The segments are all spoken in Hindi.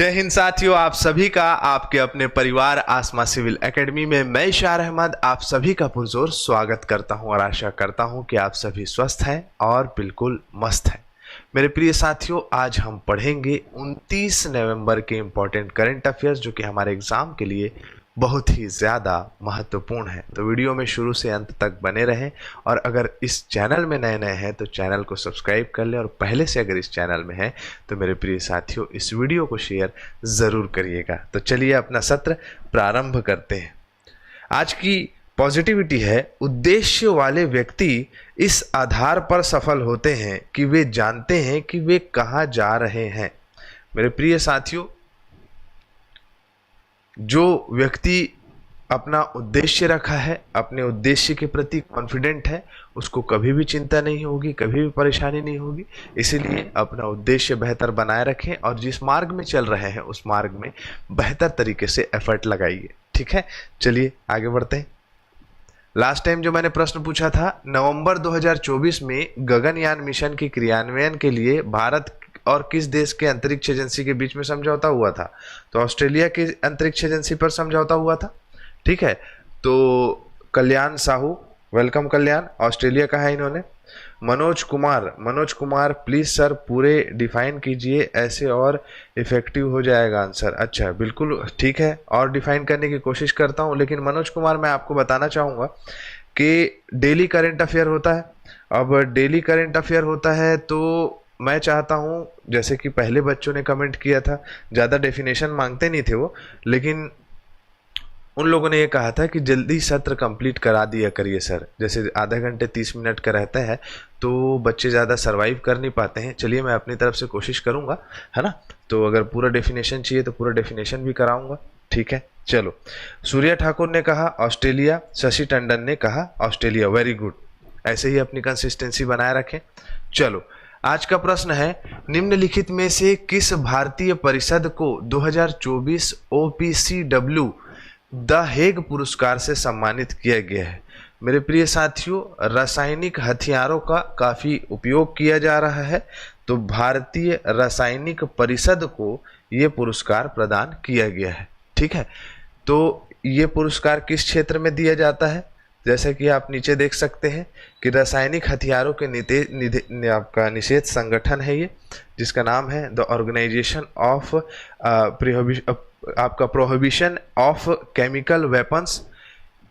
जय हिंद साथियों, आप सभी का आपके अपने परिवार आसमा सिविल एकेडमी में मैं इशार अहमद आप सभी का पुरजोर स्वागत करता हूं और आशा करता हूं कि आप सभी स्वस्थ हैं और बिल्कुल मस्त हैं। मेरे प्रिय साथियों, आज हम पढ़ेंगे 29 नवंबर के इम्पोर्टेंट करंट अफेयर्स जो कि हमारे एग्जाम के लिए बहुत ही ज़्यादा महत्वपूर्ण है। तो वीडियो में शुरू से अंत तक बने रहें और अगर इस चैनल में नए नए हैं तो चैनल को सब्सक्राइब कर लें और पहले से अगर इस चैनल में हैं तो मेरे प्रिय साथियों इस वीडियो को शेयर ज़रूर करिएगा। तो चलिए अपना सत्र प्रारंभ करते हैं। आज की पॉजिटिविटी है, उद्देश्य वाले व्यक्ति इस आधार पर सफल होते हैं कि वे जानते हैं कि वे कहाँ जा रहे हैं। मेरे प्रिय साथियों, जो व्यक्ति अपना उद्देश्य रखा है, अपने उद्देश्य के प्रति कॉन्फिडेंट है, उसको कभी भी चिंता नहीं होगी, कभी भी परेशानी नहीं होगी। इसीलिए अपना उद्देश्य बेहतर बनाए रखें और जिस मार्ग में चल रहे हैं उस मार्ग में बेहतर तरीके से एफर्ट लगाइए। ठीक है, चलिए आगे बढ़ते हैं। लास्ट टाइम जो मैंने प्रश्न पूछा था, नवंबर 2024 में गगनयान मिशन के क्रियान्वयन के लिए भारत और किस देश के अंतरिक्ष एजेंसी के बीच में समझौता हुआ था? तो ऑस्ट्रेलिया की अंतरिक्ष एजेंसी पर समझौता हुआ था। ठीक है, तो कल्याण साहू, वेलकम कल्याण, ऑस्ट्रेलिया का है इन्होंने। मनोज कुमार प्लीज सर पूरे डिफाइन कीजिए, ऐसे और इफेक्टिव हो जाएगा आंसर। अच्छा, बिल्कुल ठीक है, और डिफाइन करने की कोशिश करता हूं। लेकिन मनोज कुमार, मैं आपको बताना चाहूँगा कि डेली करंट अफेयर होता है। अब डेली करंट अफेयर होता है तो मैं चाहता हूं, जैसे कि पहले बच्चों ने कमेंट किया था, ज़्यादा डेफिनेशन मांगते नहीं थे वो, लेकिन उन लोगों ने ये कहा था कि जल्दी सत्र कंप्लीट करा दिया करिए सर। जैसे आधा घंटे 30 मिनट का रहता है तो बच्चे ज़्यादा सरवाइव कर नहीं पाते हैं। चलिए मैं अपनी तरफ से कोशिश करूँगा, है ना। तो अगर पूरा डेफिनेशन चाहिए तो पूरा डेफिनेशन भी कराऊँगा। ठीक है, चलो। सूर्या ठाकुर ने कहा ऑस्ट्रेलिया, शशि टंडन ने कहा ऑस्ट्रेलिया। वेरी गुड, ऐसे ही अपनी कंसिस्टेंसी बनाए रखें। चलो, आज का प्रश्न है, निम्नलिखित में से किस भारतीय परिषद को 2024 OPCW द हेग पुरस्कार से सम्मानित किया गया है? मेरे प्रिय साथियों, रासायनिक हथियारों का काफ़ी उपयोग किया जा रहा है, तो भारतीय रासायनिक परिषद को ये पुरस्कार प्रदान किया गया है। ठीक है, तो ये पुरस्कार किस क्षेत्र में दिया जाता है? जैसे कि आप नीचे देख सकते हैं कि रासायनिक हथियारों के आपका निषेध संगठन है ये, जिसका नाम है द ऑर्गेनाइजेशन ऑफ आपका प्रोहिबिशन ऑफ केमिकल वेपन्स।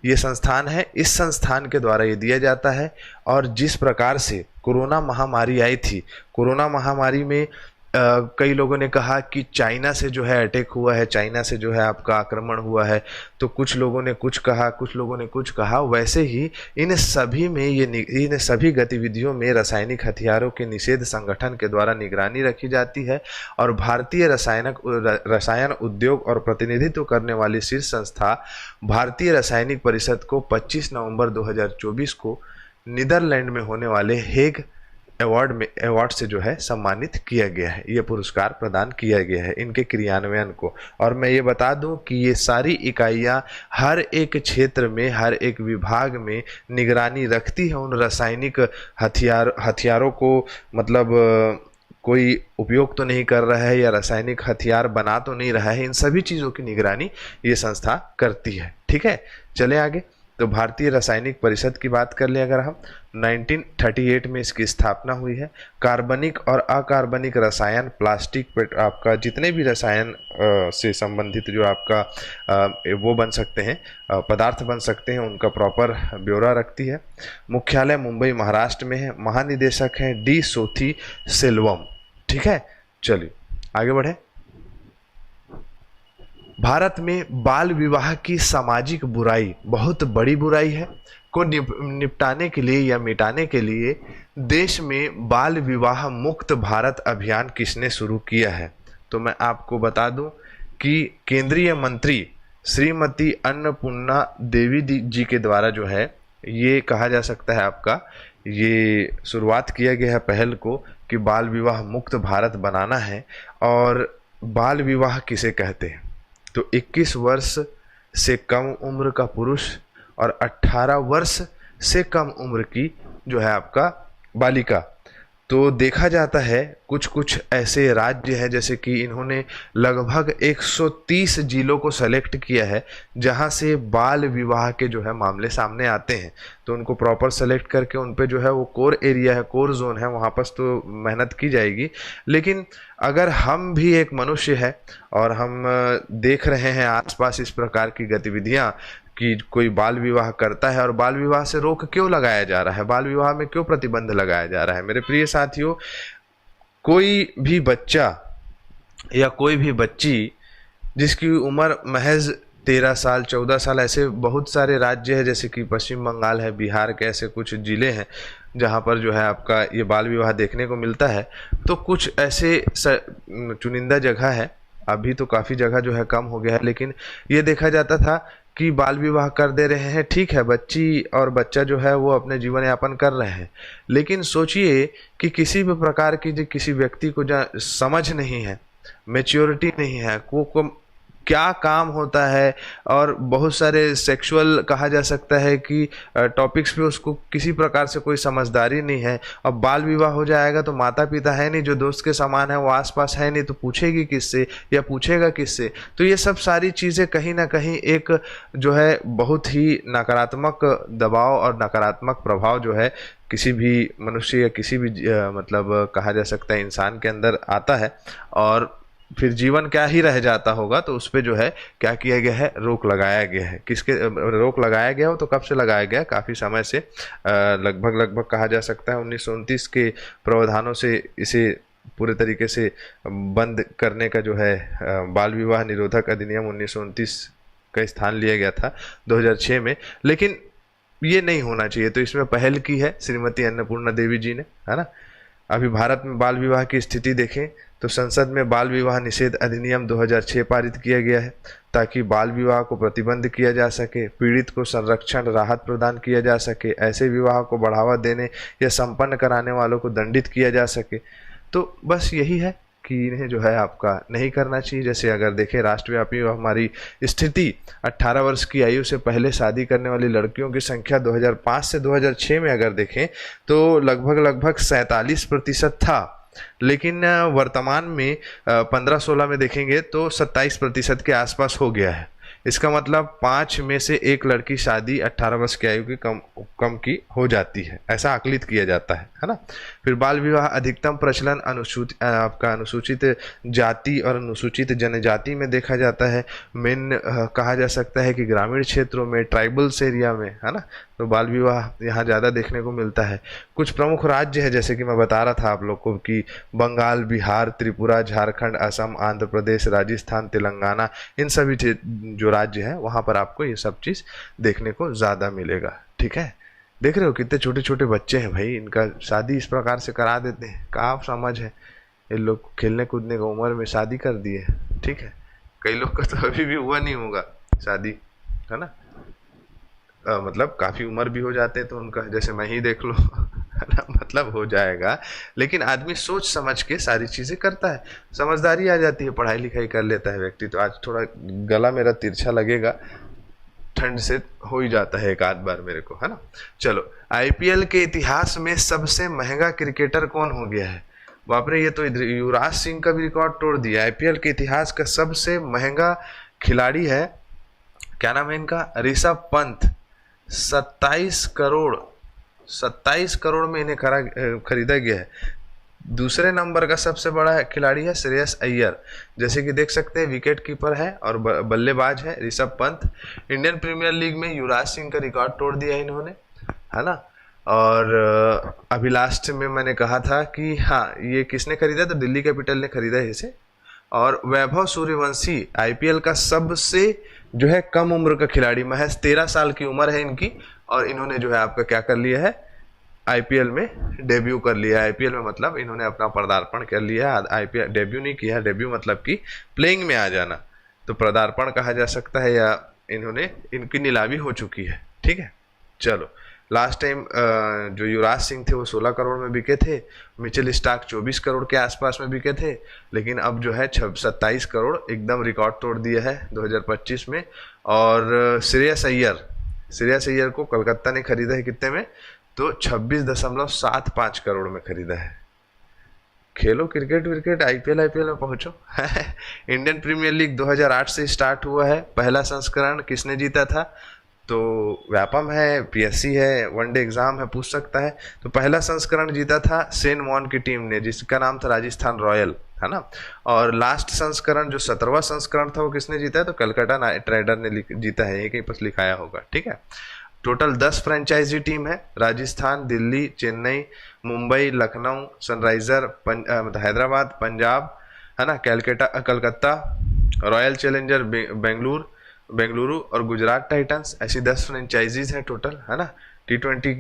ये संस्थान है, इस संस्थान के द्वारा ये दिया जाता है। और जिस प्रकार से कोरोना महामारी आई थी, कोरोना महामारी में कई लोगों ने कहा कि चाइना से जो है अटैक हुआ है, चाइना से जो है आपका आक्रमण हुआ है, तो कुछ लोगों ने कुछ कहा, कुछ लोगों ने कुछ कहा। वैसे ही इन सभी गतिविधियों में रासायनिक हथियारों के निषेध संगठन के द्वारा निगरानी रखी जाती है और भारतीय रसायन उद्योग और प्रतिनिधित्व करने वाली शीर्ष संस्था भारतीय रासायनिक परिषद को 25 नवंबर 2024 को नीदरलैंड में होने वाले हेग अवार्ड से जो है सम्मानित किया गया है। ये पुरस्कार प्रदान किया गया है इनके क्रियान्वयन को। और मैं ये बता दूं कि ये सारी इकाइयां हर एक क्षेत्र में, हर एक विभाग में निगरानी रखती है उन रासायनिक हथियारों को, मतलब कोई उपयोग तो नहीं कर रहा है या रासायनिक हथियार बना तो नहीं रहा है, इन सभी चीज़ों की निगरानी ये संस्था करती है। ठीक है, चले आगे। तो भारतीय रासायनिक परिषद की बात कर लें अगर हम, 1938 में इसकी स्थापना हुई है। कार्बनिक और अकार्बनिक रसायन, प्लास्टिक, आपका जितने भी रसायन से संबंधित जो आपका वो बन सकते हैं, पदार्थ बन सकते हैं, उनका प्रॉपर ब्यौरा रखती है। मुख्यालय मुंबई महाराष्ट्र में है। महानिदेशक हैं डी सोथी सेल्वम। ठीक है, चलिए आगे बढ़े। भारत में बाल विवाह की सामाजिक बुराई, बहुत बड़ी बुराई है, को निपटाने के लिए या मिटाने के लिए देश में बाल विवाह मुक्त भारत अभियान किसने शुरू किया है? तो मैं आपको बता दूं कि केंद्रीय मंत्री श्रीमती अन्नपूर्णा देवी जी के द्वारा जो है ये कहा जा सकता है आपका, ये शुरुआत किया गया है पहल को कि बाल विवाह मुक्त भारत बनाना है। और बाल विवाह किसे कहते हैं? तो 21 वर्ष से कम उम्र का पुरुष और 18 वर्ष से कम उम्र की जो है आपका बालिका, तो देखा जाता है कुछ कुछ ऐसे राज्य हैं, जैसे कि इन्होंने लगभग 130 जिलों को सेलेक्ट किया है जहां से बाल विवाह के जो है मामले सामने आते हैं। तो उनको प्रॉपर सेलेक्ट करके उन पे जो है वो कोर एरिया है, कोर जोन है, वहाँ पर तो मेहनत की जाएगी। लेकिन अगर हम भी एक मनुष्य है और हम देख रहे हैं आसपास इस प्रकार की गतिविधियाँ कि कोई बाल विवाह करता है और बाल विवाह से रोक क्यों लगाया जा रहा है, बाल विवाह में क्यों प्रतिबंध लगाया जा रहा है, मेरे प्रिय साथियों, कोई भी बच्चा या कोई भी बच्ची जिसकी उम्र महज 13 साल 14 साल, ऐसे बहुत सारे राज्य हैं जैसे कि पश्चिम बंगाल है, बिहार के ऐसे कुछ ज़िले हैं जहाँ पर जो है आपका ये बाल विवाह देखने को मिलता है। तो कुछ ऐसे चुनिंदा जगह है, अभी तो काफ़ी जगह जो है कम हो गया है, लेकिन ये देखा जाता था कि बाल विवाह कर दे रहे हैं, ठीक है, बच्ची और बच्चा जो है वो अपने जीवन यापन कर रहे हैं, लेकिन सोचिए कि किसी भी प्रकार की जो किसी व्यक्ति को जहाँ समझ नहीं है, मैच्योरिटी नहीं है, को क्या काम होता है, और बहुत सारे सेक्सुअल कहा जा सकता है कि टॉपिक्स पे उसको किसी प्रकार से कोई समझदारी नहीं है। अब बाल विवाह हो जाएगा तो माता पिता है नहीं, जो दोस्त के समान है वो आसपास है नहीं, तो पूछेगी किससे या पूछेगा किससे। तो ये सब सारी चीज़ें कहीं ना कहीं एक जो है बहुत ही नकारात्मक दबाव और नकारात्मक प्रभाव जो है किसी भी मनुष्य या किसी भी मतलब कहा जा सकता है इंसान के अंदर आता है, और फिर जीवन क्या ही रह जाता होगा। तो उस पर जो है क्या किया गया है, रोक लगाया गया है। किसके रोक लगाया गया हो, तो कब से लगाया गया, काफ़ी समय से, लगभग कहा जा सकता है 1929 के प्रावधानों से इसे पूरे तरीके से बंद करने का जो है बाल विवाह निरोधक अधिनियम 1929 का स्थान लिया गया था 2006 में। लेकिन ये नहीं होना चाहिए, तो इसमें पहल की है श्रीमती अन्नपूर्णा देवी जी ने, है ना। अभी भारत में बाल विवाह की स्थिति देखें तो संसद में बाल विवाह निषेध अधिनियम 2006 पारित किया गया है ताकि बाल विवाह को प्रतिबंध किया जा सके, पीड़ित को संरक्षण राहत प्रदान किया जा सके, ऐसे विवाह को बढ़ावा देने या संपन्न कराने वालों को दंडित किया जा सके। तो बस यही है कि इन्हें जो है आपका नहीं करना चाहिए। जैसे अगर देखें राष्ट्रव्यापी हमारी स्थिति, 18 वर्ष की आयु से पहले शादी करने वाली लड़कियों की संख्या 2005 से 2006 में अगर देखें तो लगभग 47% था, लेकिन वर्तमान में 15-16 में देखेंगे तो 27% के आसपास हो गया है। इसका मतलब 5 में से 1 लड़की शादी 18 वर्ष की आयु की कम की हो जाती है, ऐसा आकलित किया जाता है ना। फिर बाल विवाह अधिकतम प्रचलन अनुसूचित जाति और अनुसूचित जनजाति में देखा जाता है। मेन कहा जा सकता है कि ग्रामीण क्षेत्रों में, ट्राइबल्स एरिया में, है ना, तो बाल विवाह यहाँ ज़्यादा देखने को मिलता है। कुछ प्रमुख राज्य है जैसे कि मैं बता रहा था आप लोग को कि बंगाल, बिहार, त्रिपुरा, झारखंड, असम, आंध्र प्रदेश, राजस्थान, तेलंगाना, इन सभी जो राज्य हैं वहाँ पर आपको ये सब चीज़ देखने को ज़्यादा मिलेगा। ठीक है, देख रहे हो कितने छोटे छोटे बच्चे हैं भाई, इनका शादी इस प्रकार से करा देते हैं। क्या समझ है, इन लोग खेलने कूदने की उम्र में शादी कर दिए। ठीक है, कई लोग का तो अभी भी हुआ नहीं होगा शादी, है ना, मतलब काफ़ी उम्र भी हो जाते हैं तो उनका, जैसे मैं ही देख लो है ना, मतलब हो जाएगा। लेकिन आदमी सोच समझ के सारी चीज़ें करता है, समझदारी आ जाती है, पढ़ाई लिखाई कर लेता है व्यक्ति। तो आज थोड़ा गला मेरा तिरछा लगेगा, ठंड से हो ही जाता है एक आध बार मेरे को, है ना। चलो, आईपीएल के इतिहास में सबसे महंगा क्रिकेटर कौन हो गया है? बाप रे, ये तो युवराज सिंह का भी रिकॉर्ड तोड़ दिया। आईपीएल के इतिहास का सबसे महंगा खिलाड़ी है, क्या नाम है इनका, ऋषभ पंत। 27 करोड़ में इन्हें खरीदा गया है। दूसरे नंबर का सबसे बड़ा खिलाड़ी है श्रेयस अय्यर, जैसे कि देख सकते हैं विकेट कीपर है और बल्लेबाज है Rishabh Pant. Indian Premier League में युवराज सिंह का रिकॉर्ड तोड़ दिया इन्होंने, है ना। और अभी लास्ट में मैंने कहा था कि हाँ, ये किसने खरीदा, तो दिल्ली कैपिटल ने खरीदा है इसे। और वैभव सूर्यवंशी आईपीएल का सबसे जो है कम उम्र का खिलाड़ी, महज 13 साल की उम्र है इनकी, और इन्होंने जो है आपका क्या कर लिया है, आईपीएल में डेब्यू कर लिया है। आईपीएल में मतलब इन्होंने अपना पदार्पण कर लिया है। आईपीएल डेब्यू नहीं किया है, डेब्यू मतलब कि प्लेइंग में आ जाना, तो पदार्पण कहा जा सकता है, या इन्होंने इनकी नीलामी हो चुकी है। ठीक है, चलो, लास्ट टाइम जो युवराज सिंह थे वो 16 करोड़ में बिके थे, मिचेल स्टार्क 24 करोड़ के आसपास में बिके थे, लेकिन अब जो है 27 करोड़ एकदम रिकॉर्ड तोड़ दिया है 2025 में। और श्रेयस अय्यर को कलकत्ता ने खरीदा है कितने में, तो 26.75 करोड़ में खरीदा है। खेलो क्रिकेट विकेट, आईपीएल आईपीएल में पहुंचो। इंडियन प्रीमियर लीग 2008 से स्टार्ट हुआ है। पहला संस्करण किसने जीता था? तो व्यापम है, पीएससी है, वनडे एग्जाम है, पूछ सकता है। तो पहला संस्करण जीता था सेन वॉन की टीम ने, जिसका नाम था राजस्थान रॉयल, है ना। और लास्ट संस्करण जो 17वां संस्करण था वो किसने जीता है? तो कलकत्ता नाइट राइडर ने जीता है, ये कहीं पर लिखाया होगा, ठीक है। टोटल 10 फ्रेंचाइजी टीम है, राजस्थान, दिल्ली, चेन्नई, मुंबई, लखनऊ, सनराइजर, मतलब हैदराबाद, पंजाब, है ना, कलकत्ता, रॉयल चैलेंजर बेंगलुरु और गुजरात टाइटंस। ऐसी 10 फ्रेंचाइजीज हैं टोटल, है ना। T20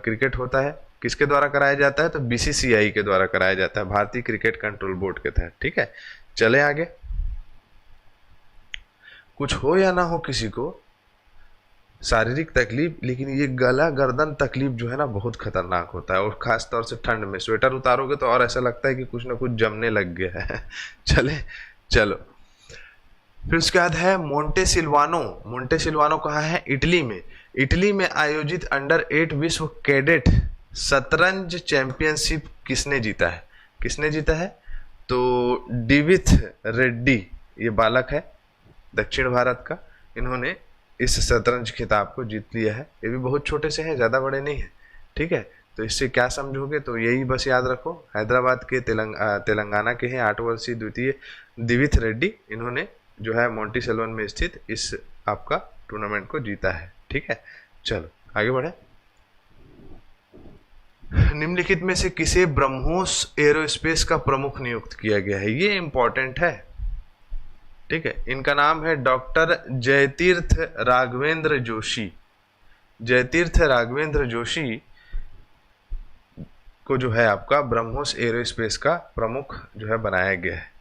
क्रिकेट होता है, किसके द्वारा कराया जाता है? तो बीसीसीआई के द्वारा कराया जाता है, भारतीय क्रिकेट कंट्रोल बोर्ड के तहत, ठीक है। चले आगे। कुछ हो या ना हो किसी को शारीरिक तकलीफ, लेकिन ये गला गर्दन तकलीफ जो है ना बहुत खतरनाक होता है, और खास तौर से ठंड में स्वेटर उतारोगे तो और ऐसा लगता है कि कुछ ना कुछ जमने लग गया है। चलो फिर उसके बाद है मोंटेसिल्वानो कहाँ है? इटली में। इटली में आयोजित अंडर 8 विश्व कैडेट शतरंज चैंपियनशिप किसने जीता है? किसने जीता है? तो डिविथ रेड्डी, ये बालक है दक्षिण भारत का, इन्होंने इस शतरंज खिताब को जीत लिया है। ये भी बहुत छोटे से हैं, ज़्यादा बड़े नहीं हैं, ठीक है। तो इससे क्या समझोगे? तो यही बस याद रखो, हैदराबाद के तेलंगाना के हैं 8 वर्षीय द्वितीय दिविथ रेड्डी, इन्होंने जो है मोंटेसिल्वान में स्थित इस आपका टूर्नामेंट को जीता है, ठीक है। चलो आगे बढ़े। निम्नलिखित में से किसे ब्रह्मोस एरोस्पेस का प्रमुख नियुक्त किया गया है? ये इंपॉर्टेंट है, ठीक है। इनका नाम है डॉक्टर जयतीर्थ राघवेंद्र जोशी। जयतीर्थ राघवेंद्र जोशी को जो है आपका ब्रह्मोस एरोस्पेस का प्रमुख जो है बनाया गया है।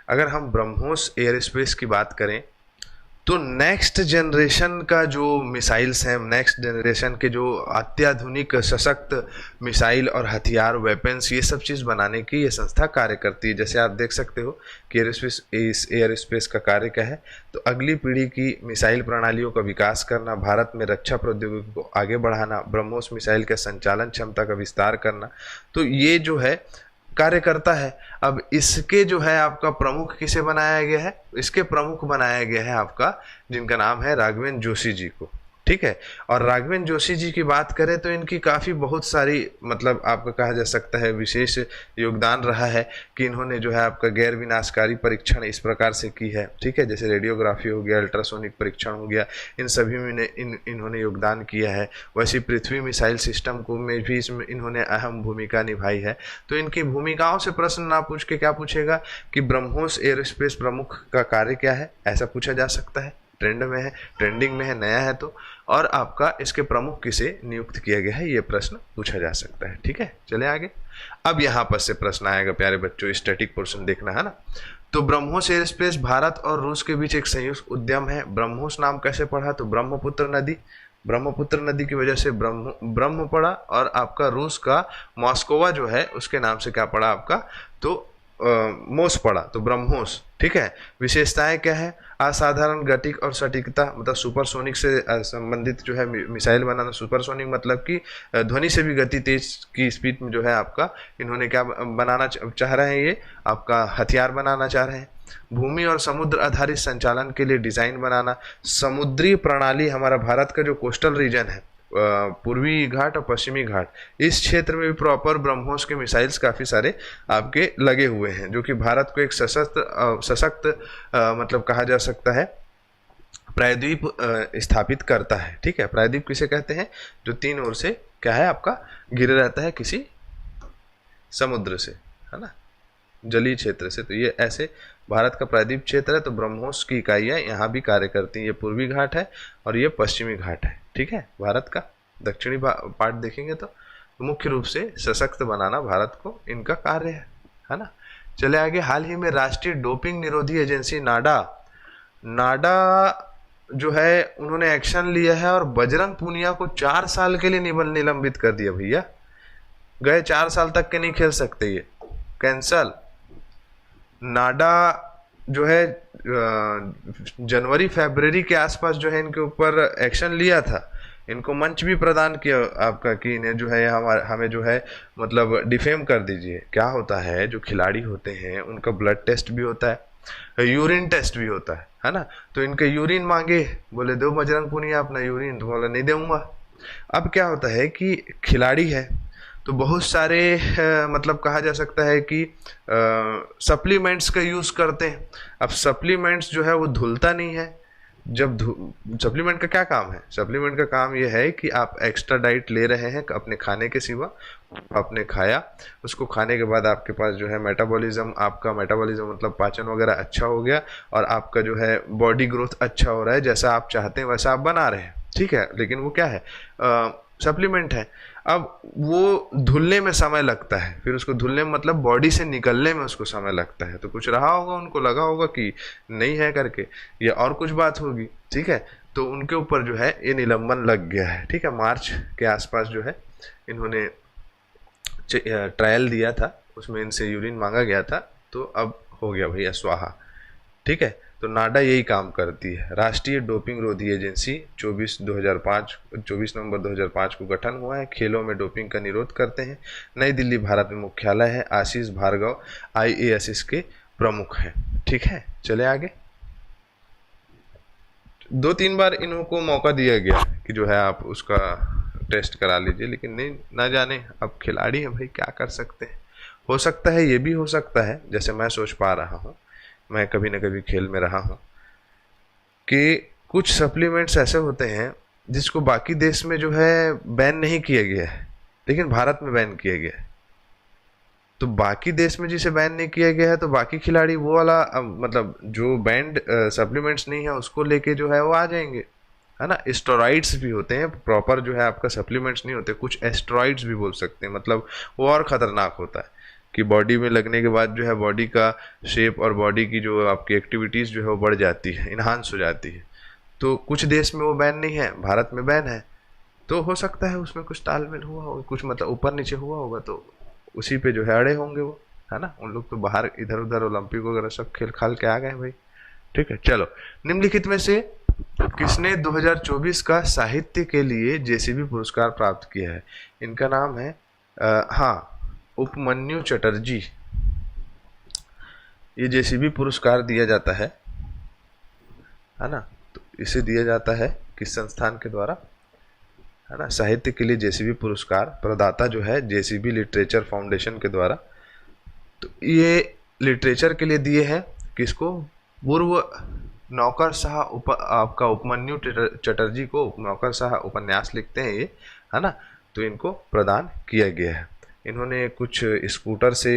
अगर हम ब्रह्मोस एरोस्पेस की बात करें तो नेक्स्ट जनरेशन का जो मिसाइल्स हैं, नेक्स्ट जनरेशन के जो अत्याधुनिक सशक्त मिसाइल और हथियार, वेपन्स, ये सब चीज़ बनाने की ये संस्था कार्य करती है। जैसे आप देख सकते हो कि एयरस्पेस का कार्य क्या है? तो अगली पीढ़ी की मिसाइल प्रणालियों का विकास करना, भारत में रक्षा प्रौद्योगिकी को आगे बढ़ाना, ब्रह्मोस मिसाइल के संचालन क्षमता का विस्तार करना, तो ये जो है कार्य करता है। अब इसके जो है आपका प्रमुख किसे बनाया गया है? इसके प्रमुख बनाया गया है आपका, जिनका नाम है राघवेंद्र जोशी जी को, ठीक है। और राघवेंद्र जोशी जी की बात करें तो इनकी काफ़ी बहुत सारी, मतलब आपका कहा जा सकता है विशेष योगदान रहा है कि इन्होंने जो है आपका गैर विनाशकारी परीक्षण इस प्रकार से की है, ठीक है। जैसे रेडियोग्राफी हो गया, अल्ट्रासोनिक परीक्षण हो गया, इन सभी में इन्होंने योगदान किया है। वैसे पृथ्वी मिसाइल सिस्टम को में भी इसमें इन्होंने अहम भूमिका निभाई है। तो इनकी भूमिकाओं से प्रश्न ना पूछ के क्या पूछेगा कि ब्रह्मोस एरोस्पेस प्रमुख का कार्य क्या है, ऐसा पूछा जा सकता है। ट्रेंड में है, ट्रेंडिंग में है, नया है तो, और आपका इसके प्रमुख किसे नियुक्त किया गया है, ये प्रश्न पूछा जा सकता है, ठीक है। चले आगे। अब यहाँ पर से प्रश्न आएगा प्यारे बच्चों, स्टैटिक पोर्शन देखना है ना। तो ब्रह्मोस एयरस्पेस भारत और रूस के बीच एक संयुक्त उद्यम है। ब्रह्मोस नाम कैसे पढ़ा? तो ब्रह्मपुत्र नदी की वजह से ब्रह्म पड़ा, और आपका रूस का मॉस्कोवा जो है उसके नाम से क्या पड़ा आपका? तो मोस पड़ा, तो ब्रह्मोस, ठीक है। विशेषताएं क्या है? असाधारण गतिक और सटीकता, मतलब सुपरसोनिक से संबंधित जो है मिसाइल बनाना। सुपरसोनिक मतलब कि ध्वनि से भी गति तेज की स्पीड में जो है आपका इन्होंने क्या बनाना चाह रहे हैं? ये आपका हथियार बनाना चाह रहे हैं। भूमि और समुद्र आधारित संचालन के लिए डिजाइन बनाना। समुद्री प्रणाली, हमारा भारत का जो कोस्टल रीजन है, पूर्वी घाट और पश्चिमी घाट, इस क्षेत्र में भी प्रॉपर ब्रह्मोस के मिसाइल्स काफ़ी सारे आपके लगे हुए हैं, जो कि भारत को एक सशक्त मतलब कहा जा सकता है प्रायद्वीप स्थापित करता है, ठीक है। प्रायद्वीप किसे कहते हैं? जो 3 ओर से क्या है आपका घिरे रहता है किसी समुद्र से, है ना, जलीय क्षेत्र से। तो ये ऐसे भारत का प्रायद्वीप क्षेत्र है, तो ब्रह्मोस की इकाइयाँ यहाँ भी कार्य करती हैं। ये पूर्वी घाट है और ये पश्चिमी घाट है, ठीक है। भारत का दक्षिणी पार्ट देखेंगे तो मुख्य रूप से सशक्त बनाना भारत को इनका कार्य है ना। चले आगे। हाल ही में राष्ट्रीय डोपिंग निरोधी एजेंसी नाडा जो है उन्होंने एक्शन लिया है और बजरंग पूनिया को 4 साल के लिए निलंबित कर दिया। भैया गए 4 साल तक के नहीं खेल सकते, ये कैंसल। नाडा जो है जनवरी फरवरी के आसपास जो है इनके ऊपर एक्शन लिया था। इनको मंच भी प्रदान किया आपका कि इन्हें जो है हमें जो है मतलब डिफेम कर दीजिए। क्या होता है, जो खिलाड़ी होते हैं उनका ब्लड टेस्ट भी होता है, यूरिन टेस्ट भी होता है ना। तो इनके यूरिन मांगे, बोले दो बजरंग पुनिया अपना यूरिन, तो बोला नहीं दूंगा। अब क्या होता है कि खिलाड़ी है तो बहुत सारे मतलब कहा जा सकता है कि सप्लीमेंट्स का यूज़ करते हैं। अब सप्लीमेंट्स जो है वो धुलता नहीं है। जब सप्लीमेंट का क्या काम है, सप्लीमेंट का काम ये है कि आप एक्स्ट्रा डाइट ले रहे हैं अपने खाने के सिवा, आपने खाया, उसको खाने के बाद आपके पास जो है मेटाबॉलिज्म, आपका मेटाबॉलिज्म मतलब पाचन वगैरह अच्छा हो गया और आपका जो है बॉडी ग्रोथ अच्छा हो रहा है, जैसा आप चाहते हैं वैसा आप बना रहे हैं, ठीक है। लेकिन वो क्या है, सप्लीमेंट है। अब वो धुलने में समय लगता है, फिर उसको धुलने में मतलब बॉडी से निकलने में उसको समय लगता है। तो कुछ रहा होगा, उनको लगा होगा कि नहीं है करके, या और कुछ बात होगी, ठीक है। तो उनके ऊपर जो है ये निलंबन लग गया है, ठीक है। मार्च के आसपास जो है इन्होंने ट्रायल दिया था, उसमें इनसे यूरिन मांगा गया था, तो अब हो गया भैया स्वाहा, ठीक है। तो नाडा यही काम करती है। राष्ट्रीय डोपिंग रोधी एजेंसी 24 नवंबर 2005 को गठन हुआ है। खेलों में डोपिंग का निरोध करते हैं। नई दिल्ली भारत में मुख्यालय है। आशीष भार्गव IAS इसके प्रमुख हैं, ठीक है। चले आगे। 2-3 बार इनको मौका दिया गया कि जो है आप उसका टेस्ट करा लीजिए, लेकिन नहीं, ना जाने, अब खिलाड़ी है भाई, क्या कर सकते हैं। हो सकता है, ये भी हो सकता है, जैसे मैं सोच पा रहा हूँ, मैं कभी ना कभी खेल में रहा हूँ, कि कुछ सप्लीमेंट्स ऐसे होते हैं जिसको बाकी देश में जो है बैन नहीं किया गया है, लेकिन भारत में बैन किया गया है। तो बाकी देश में जिसे बैन नहीं किया गया है, तो बाकी खिलाड़ी वो वाला मतलब जो बैंड सप्लीमेंट्स नहीं है उसको लेके जो है वो आ जाएंगे, है ना। स्टेरॉइड्स भी होते हैं, प्रॉपर जो है आपका सप्लीमेंट्स नहीं होते, कुछ एस्टेरॉइड्स भी बोल सकते हैं, मतलब वो और ख़तरनाक होता है कि बॉडी में लगने के बाद जो है बॉडी का शेप और बॉडी की जो आपकी एक्टिविटीज़ जो है वो बढ़ जाती है, इन्हांस हो जाती है। तो कुछ देश में वो बैन नहीं है, भारत में बैन है। तो हो सकता है उसमें कुछ तालमेल हुआ होगा, कुछ मतलब ऊपर नीचे हुआ होगा, तो उसी पे जो है अड़े होंगे वो, है ना। उन लोग तो बाहर इधर उधर ओलंपिक वगैरह सब खेल खाल के आ गए भाई, ठीक है। चलो, निम्नलिखित में से किसने 2024 का साहित्य के लिए JCB पुरस्कार प्राप्त किया है? इनका नाम है हाँ, उपमन्यु चटर्जी। ये JCB पुरस्कार दिया जाता है ना। तो इसे दिया जाता है किस संस्थान के द्वारा, है ना। साहित्य के लिए JCB पुरस्कार प्रदाता जो है JCB लिटरेचर फाउंडेशन के द्वारा। तो ये लिटरेचर के लिए दिए हैं किसको? पूर्व नौकरशाह आपका उपमन्यु चटर्जी को। नौकरशाह उपन्यास लिखते हैं ये, है ना। तो इनको प्रदान किया गया है। इन्होंने कुछ स्कूटर से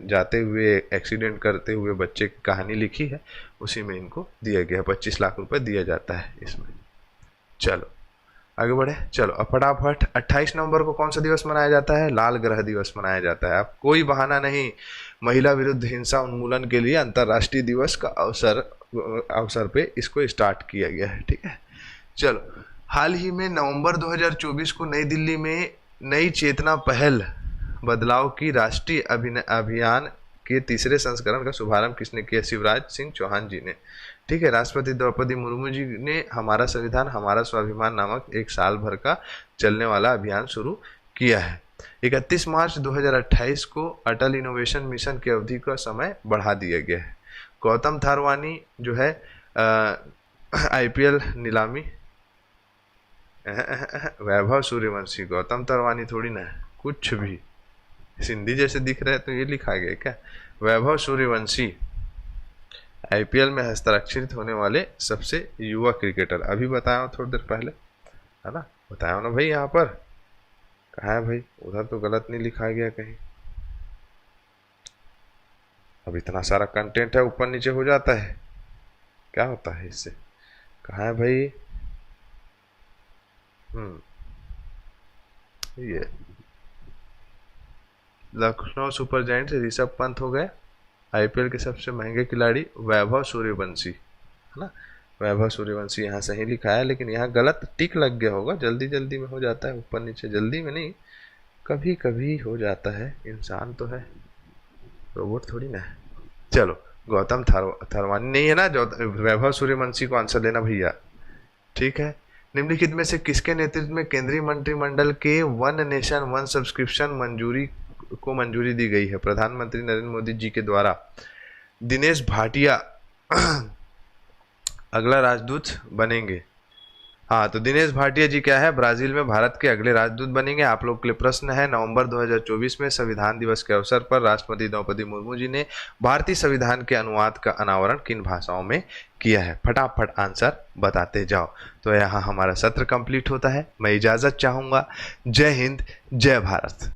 जाते हुए एक्सीडेंट करते हुए बच्चे की कहानी लिखी है, उसी में इनको दिया गया है। 25 लाख रुपए दिया जाता है इसमें। चलो आगे बढ़े। चलो अब फटाफट 28 नवंबर को कौन सा दिवस मनाया जाता है? लाल ग्रह दिवस मनाया जाता है। अब कोई बहाना नहीं, महिला विरुद्ध हिंसा उन्मूलन के लिए अंतर्राष्ट्रीय दिवस का अवसर पे इसको स्टार्ट किया गया है, ठीक है। चलो, हाल ही में नवंबर 2024 को नई दिल्ली में नई चेतना पहल बदलाव की राष्ट्रीय अभियान के तीसरे संस्करण का शुभारंभ किसने किया? शिवराज सिंह चौहान जी ने, ठीक है। राष्ट्रपति द्रौपदी मुर्मू जी ने हमारा संविधान हमारा स्वाभिमान नामक एक साल भर का चलने वाला अभियान शुरू किया है। 31 मार्च 2028 को अटल इनोवेशन मिशन की अवधि का समय बढ़ा दिया गया है। गौतम थारवानी जो है IPL नीलामी, वैभव सूर्यवंशी, गौतम थारवानी थोड़ी ना है, कुछ भी सिंधी जैसे दिख रहा है तो ये लिखा गया क्या? वैभव सूर्यवंशी IPL में हस्ताक्षरित होने वाले सबसे युवा क्रिकेटर। अभी बताया थोड़ी देर पहले, है ना, बताया ना भाई। यहाँ पर कहाँ है भाई? उधर तो गलत नहीं लिखा गया कहीं। अब इतना सारा कंटेंट है, ऊपर नीचे हो जाता है, क्या होता है इससे? कहाँ है भाई? ये लखनऊ सुपर जायंट्स से ऋषभ पंत हो गए IPL के सबसे महंगे खिलाड़ी। वैभव सूर्यवंशी, है ना, वैभव सूर्यवंशी यहाँ सही लिखा है, लेकिन यहाँ गलत टिक लग गया होगा। जल्दी जल्दी में हो जाता है, ऊपर नीचे जल्दी में नहीं, कभी कभी हो जाता है। इंसान तो है, रोबोट थोड़ी ना है। चलो, गौतम थारवानी नहीं है ना, जो वैभव सूर्यवंशी को आंसर देना भैया, ठीक है। निम्नलिखित में से किसके नेतृत्व में केंद्रीय मंत्रिमंडल के वन नेशन वन सब्सक्रिप्शन मंजूरी दी गई है? प्रधानमंत्री नरेंद्र मोदी जी के द्वारा। दिनेश भाटिया अगला राजदूत बनेंगे। हाँ, तो दिनेश भाटिया जी क्या है, ब्राजील में भारत के अगले राजदूत बनेंगे। आप लोग के लिए प्रश्न है, नवंबर 2024 में संविधान दिवस के अवसर पर राष्ट्रपति द्रौपदी मुर्मू जी ने भारतीय संविधान के अनुवाद का अनावरण किन भाषाओं में किया है? फटाफट आंसर बताते जाओ। तो यहाँ हमारा सत्र कंप्लीट होता है। मैं इजाजत चाहूंगा। जय हिंद, जय भारत।